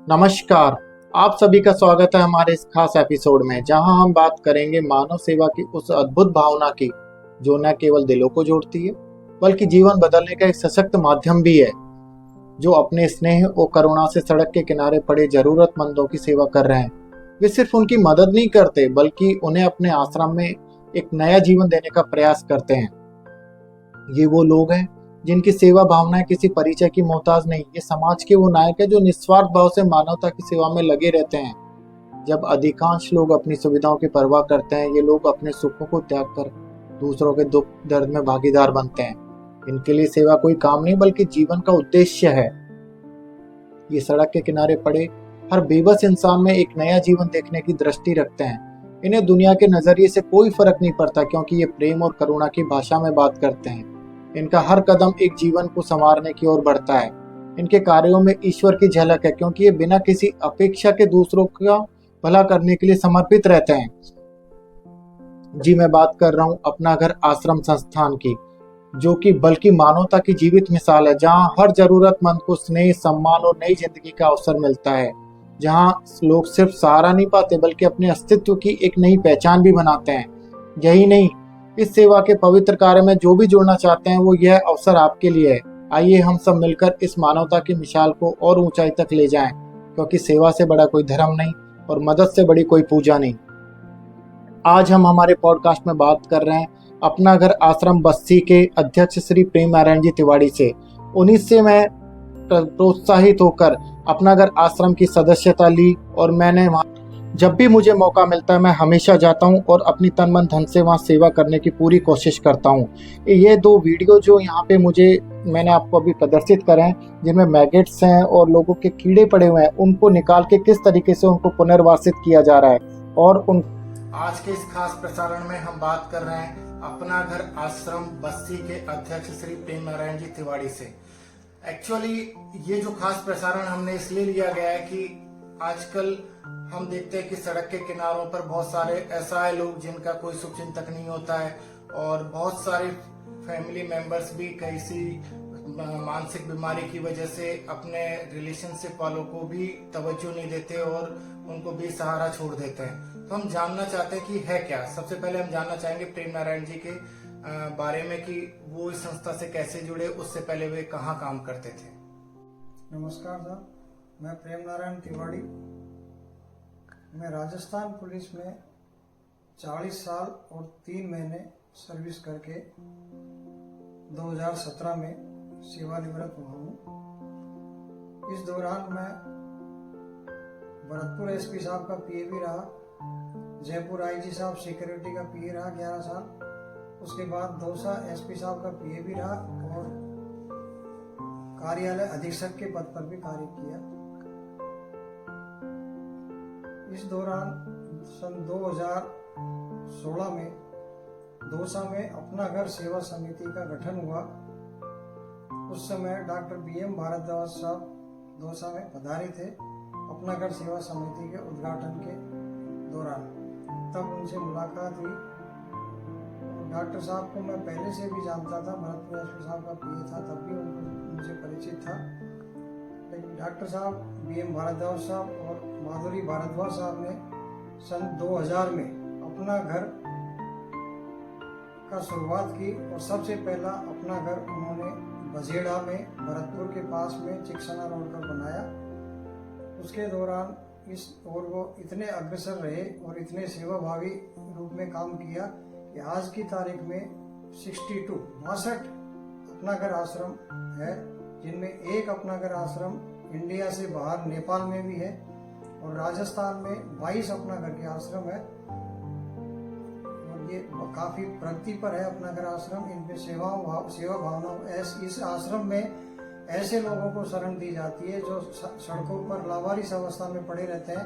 नमस्कार। आप सभी का स्वागत है हमारे इस खास एपिसोड में, जहां हम बात करेंगे मानव सेवा की उस अद्भुत भावना की जो न केवल दिलों को जोड़ती है बल्कि जीवन बदलने का एक सशक्त माध्यम भी है। जो अपने स्नेह और करुणा से सड़क के किनारे पड़े जरूरतमंदों की सेवा कर रहे हैं। वे सिर्फ उनकी मदद नहीं करते बल्कि उन्हें अपने आश्रम में एक नया जीवन देने का प्रयास करते हैं। ये वो लोग हैं जिनकी सेवा भावनाएं किसी परिचय की मोहताज नहीं। ये समाज के वो नायक है जो निस्वार्थ भाव से मानवता की सेवा में लगे रहते हैं। जब अधिकांश लोग अपनी सुविधाओं की परवाह करते हैं, ये लोग अपने सुखों को त्याग कर दूसरों के दुख दर्द में भागीदार बनते हैं। इनके लिए सेवा कोई काम नहीं बल्कि जीवन का उद्देश्य है। ये सड़क के किनारे पड़े हर बेबस इंसान में एक नया जीवन देखने की दृष्टि रखते हैं। इन्हें दुनिया के नजरिए से कोई फर्क नहीं पड़ता, क्योंकि ये प्रेम और करुणा की भाषा में बात करते हैं। इनका हर कदम एक जीवन को संवारने की ओर बढ़ता है। इनके कार्यों में ईश्वर की झलक है, क्योंकि ये बिना किसी अपेक्षा के दूसरों का भला करने के लिए समर्पित रहते हैं। जी, मैं बात कर रहा हूँ अपना घर आश्रम संस्थान की, जो कि बल्कि मानवता की जीवित मिसाल है, जहाँ हर जरूरतमंद को स्नेह, सम्मान और नई जिंदगी का अवसर मिलता है। जहाँ लोग सिर्फ सहारा नहीं पाते बल्कि अपने अस्तित्व की एक नई पहचान भी बनाते हैं। यही नहीं, इस सेवा के पवित्र कार्य में जो भी जुड़ना चाहते हैं, वो यह अवसर आपके लिए है। आइए हम सब मिलकर इस मानवता की मिसाल को और ऊंचाई तक ले जाएं, क्योंकि सेवा से बड़ा कोई धर्म नहीं और मदद से बड़ी कोई पूजा नहीं। आज हम हमारे पॉडकास्ट में बात कर रहे हैं अपना घर आश्रम बस्सी के अध्यक्ष श्री प्रेम नारायण जी तिवारी से। उन्हीं से मैं प्रोत्साहित होकर अपना घर आश्रम की सदस्यता ली और मैंने जब भी मुझे मौका मिलता है मैं हमेशा जाता हूं और अपनी तन मन धन से वहां सेवा करने की पूरी कोशिश करता हूं। ये दो वीडियो जो यहाँ पे मैंने आपको अभी प्रदर्शित करे हैं, जिनमें मैगेट्स हैं और लोगों के कीड़े पड़े हुए हैं, उनको निकाल के किस तरीके से उनको पुनर्वासित किया जा रहा है। और उन आज के इस खास प्रसारण में हम बात कर रहे हैं अपना घर आश्रम बस्सी के अध्यक्ष श्री प्रेम नारायण जी तिवारी से। एक्चुअली ये जो खास प्रसारण हमने इसलिए लिया गया है कि आजकल हम देखते हैं कि सड़क के किनारों पर बहुत सारे असहाय लोग जिनका कोई शुभ चिंतक नहीं होता है, और बहुत सारे फैमिली मेंबर्स भी किसी मानसिक बीमारी की वजह से अपने रिलेशनशिप वालों को भी तवज्जो नहीं देते और उनको बेसहारा छोड़ देते हैं। तो हम जानना चाहते हैं कि है क्या। सबसे पहले हम जानना चाहेंगे प्रेम नारायण जी के बारे में कि वो इस संस्था से कैसे जुड़े, उससे पहले वे कहाँ काम करते थे। नमस्कार सर, मैं प्रेम नारायण तिवारी। मैं राजस्थान पुलिस में 40 साल और 3 महीने सर्विस करके 2017 में सेवानिवृत्त हुआ हूँ। इस दौरान मैं भरतपुर एसपी साहब का पीए भी रहा, जयपुर आईजी साहब सिक्योरिटी का पीए रहा 11 साल। उसके बाद दौसा एसपी साहब का पीए भी रहा और कार्यालय अधीक्षक के पद पर भी कार्य किया। इस दौरान सन 2016 में दौसा में अपना घर सेवा समिति का गठन हुआ। उस समय डॉक्टर बीएम भारद्वाज साहब दौसा में पधारे थे अपना घर सेवा समिति के उद्घाटन के दौरान। तब उनसे मुलाकात हुई। डॉक्टर साहब को मैं पहले से भी जानता था, भरतपुर एसपी साहब का पीए था, तब भी उनसे परिचित था। लेकिन डॉक्टर साहब बीएम भारद्वाज साहब और माधुरी भारद्वाज साहब ने सन 2000 में अपना घर का शुरुआत की और सबसे पहला अपना घर उन्होंने बजेड़ा में भरतपुर के पास में चिकसना रोड पर बनाया। उसके दौरान वो इतने अग्रसर रहे और इतने सेवाभावी रूप में काम किया कि आज की तारीख में 62 अपना घर आश्रम है, जिनमें एक अपना घर आश्रम इंडिया से बाहर नेपाल में भी है और राजस्थान में 22 अपना घर के आश्रम है। और ये काफी प्रगति पर है अपना घर आश्रम। इन पे सेवा भावना इस आश्रम में ऐसे लोगों को शरण दी जाती है जो सड़कों पर लावारिस अवस्था में पड़े रहते हैं,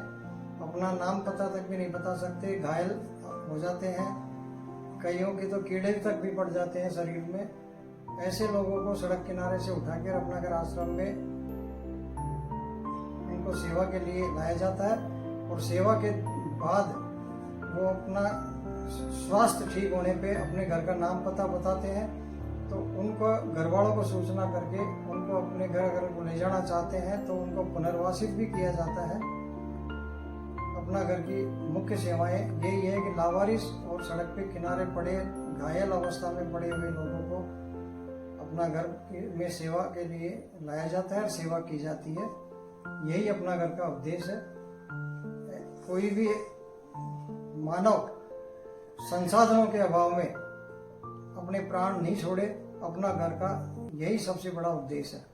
अपना नाम पता तक भी नहीं बता सकते, घायल हो जाते हैं, कईयों के तो कीड़े तक भी पड़ जाते हैं शरीर में। ऐसे लोगों को सड़क किनारे से उठाकर अपना घर आश्रम में इनको सेवा के लिए लाया जाता है और सेवा के बाद वो अपना स्वास्थ्य ठीक होने पे अपने घर का नाम पता बताते हैं तो उनको घर वालों को सूचना करके उनको अपने घर अगर वो ले जाना चाहते हैं तो उनको पुनर्वासित भी किया जाता है। अपना घर की मुख्य सेवाएं यही है कि लावारिस और सड़क पे किनारे पड़े घायल अवस्था में पड़े हुए लोगों को अपना घर में सेवा के लिए लाया जाता है और सेवा की जाती है। यही अपना घर का उद्देश्य है। कोई भी मानव संसाधनों के अभाव में अपने प्राण नहीं छोड़े, अपना घर का यही सबसे बड़ा उद्देश्य है।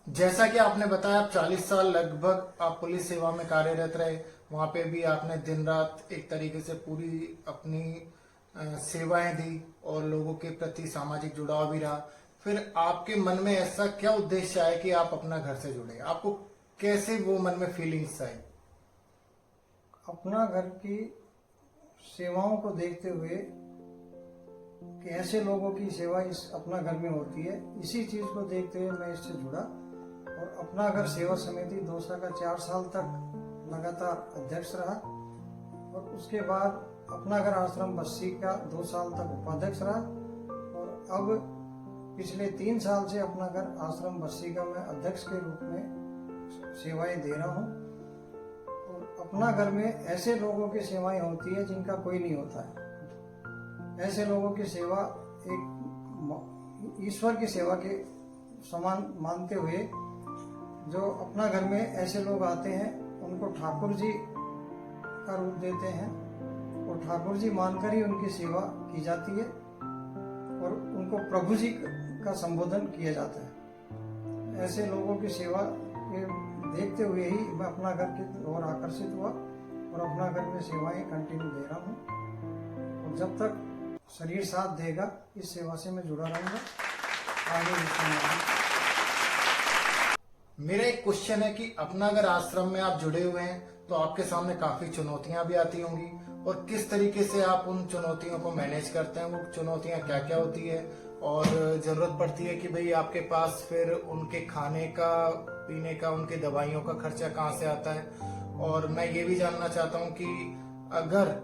जैसा कि आपने बताया, आप 40 साल लगभग आप पुलिस सेवा में कार्यरत रहे। वहां पे भी आपने दिन रात एक तरीके से पूरी अपनी सेवाएं दी और लोगों के प्रति सामाजिक जुड़ाव भी रहा। फिर आपके मन में ऐसा क्या उद्देश्य आया कि आप अपना घर से जुड़े? आपको कैसे वो मन में फीलिंग्स आई? अपना घर की सेवाओं को देखते हुए कि ऐसे लोगों की सेवा इस अपना घर में होती है, इसी चीज को देखते हुए मैं इससे जुड़ा और अपना घर सेवा समिति दौसा का 4 साल तक लगातार अध्यक्ष रहा और उसके बाद अपना घर आश्रम बस्सी का 2 साल तक उपाध्यक्ष रहा और अब पिछले 3 साल से अपना घर आश्रम बस्सी का मैं अध्यक्ष के रूप में सेवाएं दे रहा हूँ। और अपना घर में ऐसे लोगों की सेवाएं होती है जिनका कोई नहीं होता है। ऐसे लोगों की सेवा एक ईश्वर की सेवा के समान मानते हुए जो अपना घर में ऐसे लोग आते हैं उनको ठाकुर जी का रूप देते हैं और ठाकुर जी मानकर ही उनकी सेवा की जाती है और उनको प्रभु जी का संबोधन किया जाता है। ऐसे लोगों की सेवा के देखते हुए ही मैं अपना घर की ओर आकर्षित हुआ और अपना घर में सेवाएं कंटिन्यू दे रहा हूँ और जब तक शरीर साथ देगा इस सेवा से मैं जुड़ा रहूंगा। आगे मेरा एक क्वेश्चन है कि अपना अगर आश्रम में आप जुड़े हुए हैं तो आपके सामने काफी चुनौतियां भी आती होंगी और किस तरीके से आप उन चुनौतियों को मैनेज करते हैं? वो चुनौतियां क्या क्या होती है और जरूरत पड़ती है कि भाई आपके पास फिर उनके खाने का, पीने का, उनकी दवाइयों का खर्चा कहाँ से आता है? और मैं ये भी जानना चाहता हूँ कि अगर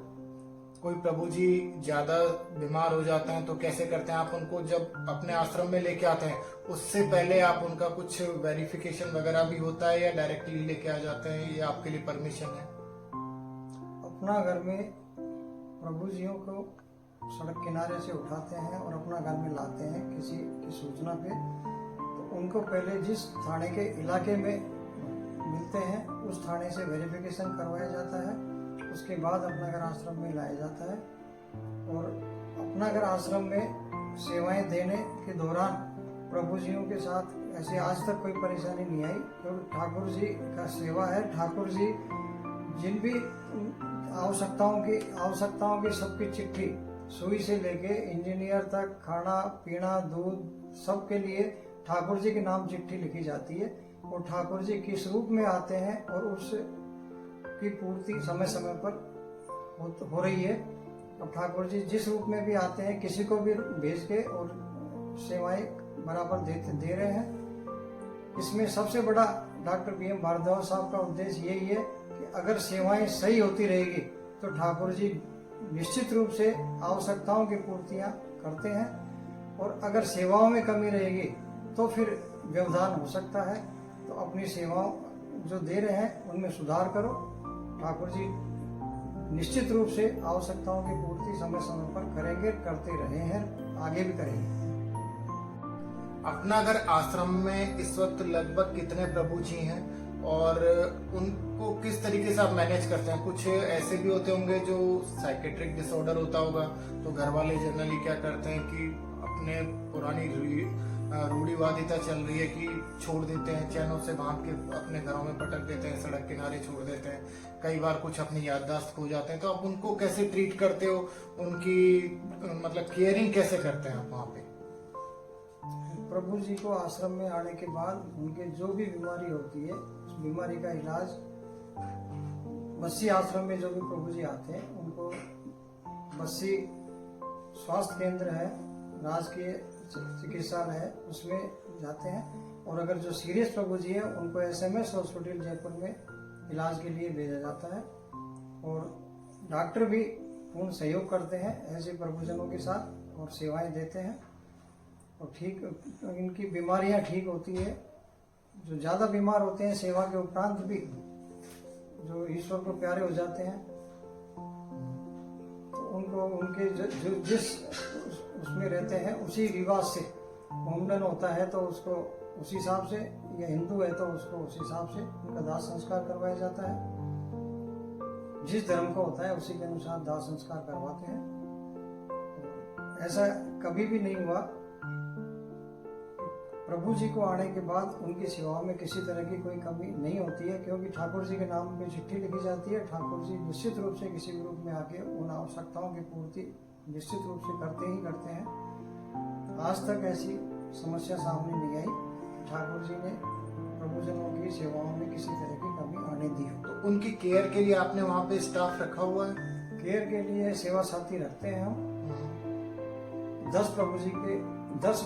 कोई प्रभु जी ज्यादा बीमार हो जाते हैं तो कैसे करते हैं? आप उनको जब अपने आश्रम में लेके आते हैं उससे पहले आप उनका कुछ वेरिफिकेशन वगैरह भी होता है या डायरेक्टली लेके आ जाते हैं? ये आपके लिए परमिशन है? अपना घर में प्रभु जियों को सड़क किनारे से उठाते हैं और अपना घर में लाते हैं किसी की सूचना पे, तो उनको पहले जिस थाने के इलाके में मिलते हैं उस थाने से वेरिफिकेशन करवाया जाता है। उसके बाद अपना घर आश्रम में लाया जाता है और अपना घर आश्रम में सेवाएं देने के दौरान प्रभु जियों के साथ ऐसे आज तक कोई परेशानी नहीं आई क्योंकि ठाकुर जी का सेवा है। ठाकुर जी जिन भी आवश्यकताओं की सबकी चिट्ठी सुई से लेके इंजीनियर तक, खाना पीना, दूध, सबके लिए ठाकुर जी के नाम चिट्ठी लिखी जाती है और ठाकुर जी किस रूप में आते हैं और उस की पूर्ति समय समय पर हो रही है। अब ठाकुर जी जिस रूप में भी आते हैं किसी को भी भेज के और सेवाएं बराबर दे रहे हैं। इसमें सबसे बड़ा डॉक्टर BM भारद्वाज साहब का उद्देश्य यही है कि अगर सेवाएं सही होती रहेगी तो ठाकुर जी निश्चित रूप से आवश्यकताओं की पूर्तियां करते हैं और अगर सेवाओं में कमी रहेगी तो फिर व्यवधान हो सकता है। तो अपनी सेवाओं जो दे रहे हैं उनमें सुधार करो। ठाकुर जी निश्चित रूप से आवश्यकताओं की पूर्ति समय समय पर करेंगे, करते रहे हैं, आगे भी करेंगे। अपना घर आश्रम में इस वक्त लगभग कितने प्रभु जी हैं और उनको किस तरीके से आप मैनेज करते हैं? कुछ ऐसे भी होते होंगे जो साइकेट्रिक डिसऑर्डर होता होगा, तो घर वाले जनरली क्या करते हैं कि अपने पुरानी रूढ़िवादिता चल रही है कि छोड़ देते हैं, चैनों से बांध के अपने घरों में पटक देते हैं, सड़क किनारे छोड़ देते हैं। कई बार कुछ अपनी याददाश्त खो जाते हैं, तो आप उनको कैसे ट्रीट करते हो? उनकी मतलब केयरिंग कैसे करते हैं आप वहाँ पे? प्रभु जी को आश्रम में आने के बाद उनके जो भी बीमारी होती है उस बीमारी का इलाज बस्सी आश्रम में जो भी प्रभु जी आते हैं उनको बस्सी स्वास्थ्य केंद्र है, राजकीय चिकित्सालय है, उसमें जाते हैं और अगर जो सीरियस प्रभु जी है उनको SMS हॉस्पिटल जयपुर में इलाज के लिए भेजा जाता है और डॉक्टर भी पूर्ण सहयोग करते हैं ऐसे प्रभुजनों के साथ और सेवाएं देते हैं और ठीक इनकी बीमारियां ठीक होती है। जो ज़्यादा बीमार होते हैं सेवा के उपरांत भी, जो ईश्वर को प्यारे हो जाते हैं, तो उनको उनके जो जिस उसमें रहते हैं उसी रिवाज से मुंडन होता है, तो उसको उसी हिसाब से, या हिंदू है तो उसको उसी हिसाब से उनका दाह संस्कार करवाया जाता है। जिस धर्म का होता है उसी के अनुसार दाह संस्कार करवाते हैं। ऐसा कभी भी नहीं हुआ। प्रभु जी को आने के बाद उनकी सेवाओं में किसी तरह की कोई कमी नहीं होती है, क्योंकि ठाकुर जी के नाम पे चिट्ठी लिखी जाती है। ठाकुर जी निश्चित रूप से किसी भी रूप में आके उन आवश्यकताओं की पूर्ति निश्चित रूप से करते ही करते हैं। आज तक ऐसी समस्या सामने नहीं आई ठाकुर जी ने प्रभुजनों की सेवाओं में किसी तरह की कमी आने दी हो। तो उनकी केयर के लिए आपने वहाँ पे स्टाफ रखा हुआ है? केयर के लिए सेवा साथी रखते हैं हम। 10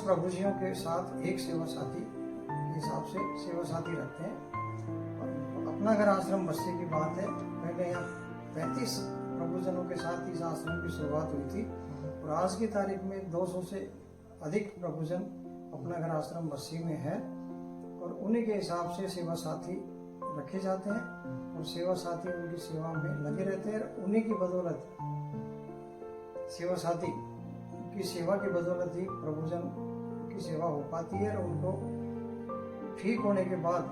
प्रभुजियों के साथ एक सेवा साथी के हिसाब से सेवा साथी रखते हैं। अपना घर आश्रम बस्ती की बात है, पहले यहाँ 35 प्रभुजनों के साथ इस आश्रम की शुरुआत हुई थी और आज की तारीख में 200 से अधिक प्रभुजन अपना घर आश्रम बस्ती में है और उन्हीं के हिसाब से सेवा साथी रखे जाते हैं और सेवा साथी उनकी सेवा में लगे रहते हैं। उन्हीं की बदौलत, सेवा साथी की सेवा की बदौलत ही प्रभुजन की सेवा हो पाती है और उनको ठीक होने के बाद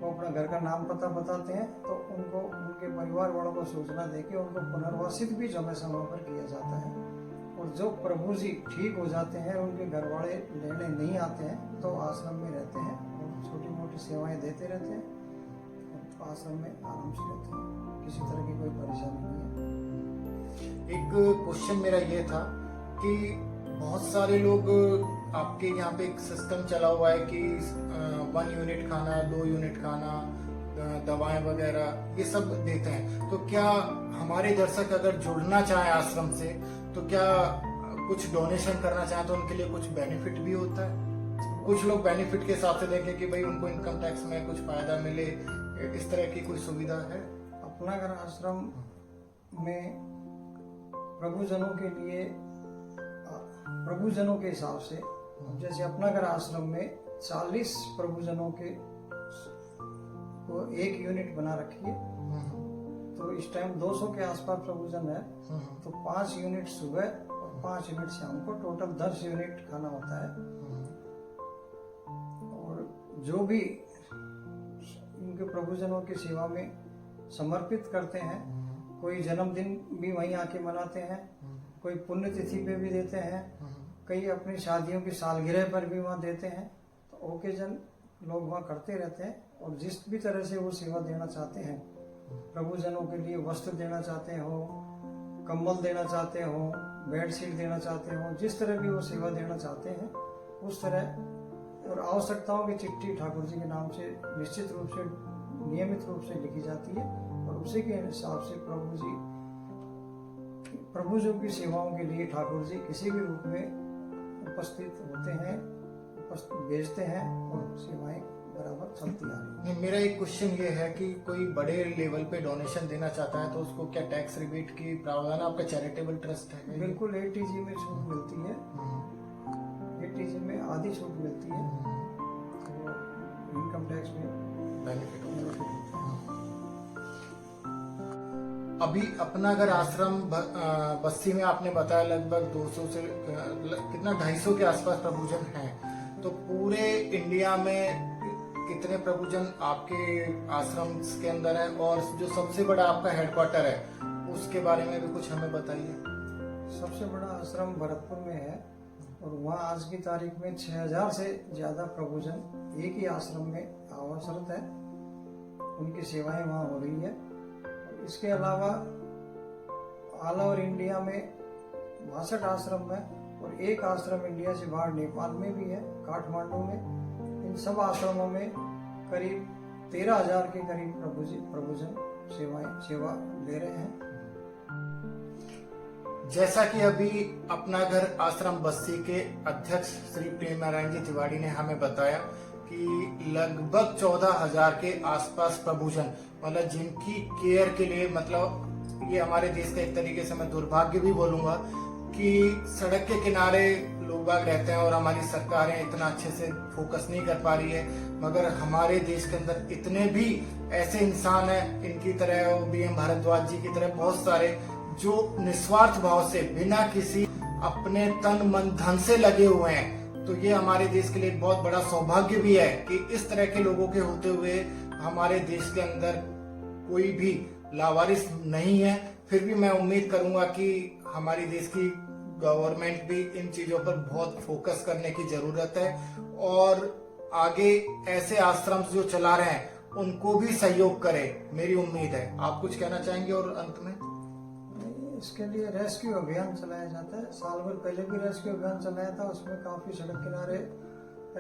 वो अपना घर का नाम पता बताते हैं, तो उनको उनके परिवार वालों को सूचना देके उनको पुनर्वासित भी समय समय पर किया जाता है। और जो प्रभु जी ठीक हो जाते हैं, उनके घर वाले लेने नहीं आते हैं, तो आश्रम में रहते हैं और छोटी मोटी सेवाएं देते रहते हैं और आश्रम में आराम से रहते हैं। किसी तरह की कोई परेशानी नहीं है। एक क्वेश्चन मेरा ये था कि बहुत सारे लोग आपके यहाँ पे एक सिस्टम चला हुआ है कि 1 यूनिट खाना, 2 यूनिट खाना, दवाएं वगैरह ये सब देते हैं। तो क्या हमारे दर्शक अगर जुड़ना चाहे आश्रम से, तो क्या कुछ डोनेशन करना चाहे तो उनके लिए कुछ बेनिफिट भी होता है? कुछ लोग बेनिफिट के हिसाब से देखें कि भाई उनको इनकम टैक्स में कुछ फायदा मिले, इस तरह की कोई सुविधा है? अपना घर आश्रम में प्रभुजनों के लिए, प्रभुजनों के हिसाब से, जैसे अपना घर आश्रम में 40 प्रभुजनों के को 1 यूनिट बना रखी है, तो इस टाइम 200 के आसपास प्रभुजन है, तो 5 यूनिट सुबह और 5 यूनिट शाम को, टोटल 10 यूनिट खाना होता है। और जो भी इनके प्रभुजनों की सेवा में समर्पित करते हैं, कोई जन्मदिन भी वहीं आके मनाते हैं, कोई पुण्यतिथि पे भी देते हैं, कई अपनी शादियों की सालगिरह पर भी वहाँ देते हैं, तो ओकेजन लोग वहाँ करते रहते हैं। और जिस भी तरह से वो सेवा देना चाहते हैं, प्रभुजनों के लिए वस्त्र देना चाहते हो, कंबल देना चाहते हो, बेडशीट देना चाहते हो, जिस तरह भी वो सेवा देना चाहते हैं उस तरह। और आवश्यकताओं की चिट्ठी ठाकुर जी के नाम से निश्चित रूप से, नियमित रूप से लिखी जाती है और उसी के हिसाब से प्रभु जी की सेवाओं के लिए ठाकुर जी किसी भी रूप में उपस्थित होते हैं, भेजते हैं और सेवाएं बराबर चलती आ रही है। मेरा एक क्वेश्चन ये है कि कोई बड़े लेवल पे डोनेशन देना चाहता है तो उसको क्या टैक्स रिबेट की प्रावधान? आपका चैरिटेबल ट्रस्ट है? बिल्कुल, ATG में छूट मिलती है, ATG में आधी छूट मिलती है, तो इनकम टैक्स में बेनिफिट होता है। अभी अपना घर आश्रम बस्ती में आपने बताया लगभग 200 से कितना 250 के आसपास प्रभुजन हैं, तो पूरे इंडिया में कितने प्रभुजन आपके आश्रम के अंदर है? और जो सबसे बड़ा आपका हेडक्वार्टर है उसके बारे में भी कुछ हमें बताइए। सबसे बड़ा आश्रम भरतपुर में है और वहाँ आज की तारीख में 6000 से ज्यादा प्रभुजन एक ही आश्रम में अवसरत है, उनकी सेवाएं वहाँ हो रही है। इसके अलावा ऑल ओवर इंडिया में 62 आश्रम है और एक आश्रम इंडिया से बाहर नेपाल में भी है, काठमांडू में। इन सब आश्रमों में करीब 13,000 के करीब प्रभुजन सेवा ले रहे हैं। जैसा कि अभी अपना घर आश्रम बस्ती के अध्यक्ष श्री प्रेम नारायण जी तिवारी ने हमें बताया कि लगभग 14,000 के आसपास प्रभुजन, मतलब जिनकी केयर के लिए, मतलब ये हमारे देश का एक तरीके से मैं दुर्भाग्य भी बोलूंगा कि सड़क के किनारे लोग बाग रहते हैं और हमारी सरकारें इतना अच्छे से फोकस नहीं कर पा रही है, मगर हमारे देश के अंदर इतने भी ऐसे इंसान हैं, इनकी तरह BM भारद्वाज जी की तरह बहुत सारे जो निस्वार्थ भाव से बिना किसी अपने तन मन धन से लगे हुए हैं। तो ये हमारे देश के लिए एक बहुत बड़ा सौभाग्य भी है कि इस तरह के लोगों के होते हुए हमारे देश के अंदर कोई भी लावारिस नहीं है। फिर भी मैं उम्मीद करूंगा कि हमारी देश की गवर्नमेंट भी इन चीजों पर बहुत फोकस करने की जरूरत है और आगे ऐसे आश्रम जो चला रहे हैं उनको भी सहयोग करे, मेरी उम्मीद है। आप कुछ कहना चाहेंगे? और अंत में इसके लिए रेस्क्यू अभियान चलाया जाता है। साल भर पहले भी रेस्क्यू अभियान चलाया था, उसमें काफी सड़क किनारे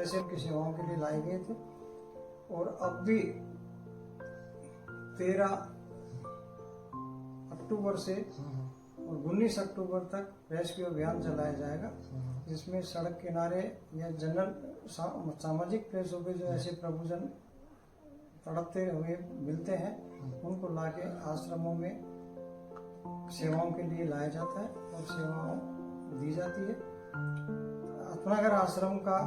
ऐसे की सेवाओं के लिए लाए गए थे। और अब भी 13 अक्टूबर से और 19 अक्टूबर तक रेस्क्यू अभियान चलाया जाएगा, जिसमें सड़क किनारे या जनरल सामाजिक प्लेसों पे जो ऐसे प्रभुजन तड़पते हुए मिलते हैं उनको लाके आश्रमों में सेवाओं के लिए लाया जाता है और सेवाओं दी जाती है। आत्मानगर आश्रम का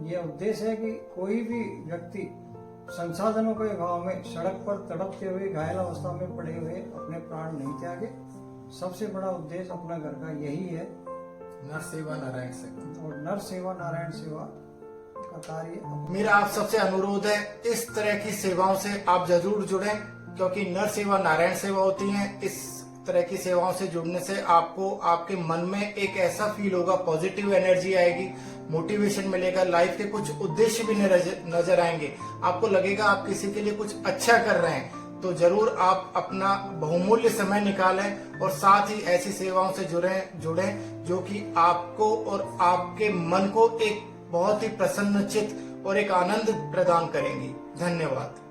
यह उद्देश्य है कि कोई भी व्यक्ति संसाधनों के अभाव में सड़क पर तड़पते हुए घायल अवस्था में पड़े हुए अपने प्राण नहीं त्यागे। सबसे बड़ा उद्देश्य अपना घर का यही है, नर सेवा नारायण सेवा। और नर सेवा नारायण सेवा का कार्य। मेरा आप सबसे अनुरोध है, इस तरह की सेवाओं से आप जरूर जुड़ें, क्योंकि नर सेवा नारायण सेवा होती है। इस तरह की सेवाओं से जुड़ने से आपको आपके मन में एक ऐसा फील होगा, पॉजिटिव एनर्जी आएगी, मोटिवेशन मिलेगा, लाइफ के कुछ उद्देश्य भी नजर आएंगे। आपको लगेगा आप किसी के लिए कुछ अच्छा कर रहे हैं। तो जरूर आप अपना बहुमूल्य समय निकालें और साथ ही ऐसी सेवाओं से जुड़ें जो कि आपको और आपके मन को एक बहुत ही प्रसन्नचित्त और एक आनंद प्रदान करेंगी। धन्यवाद।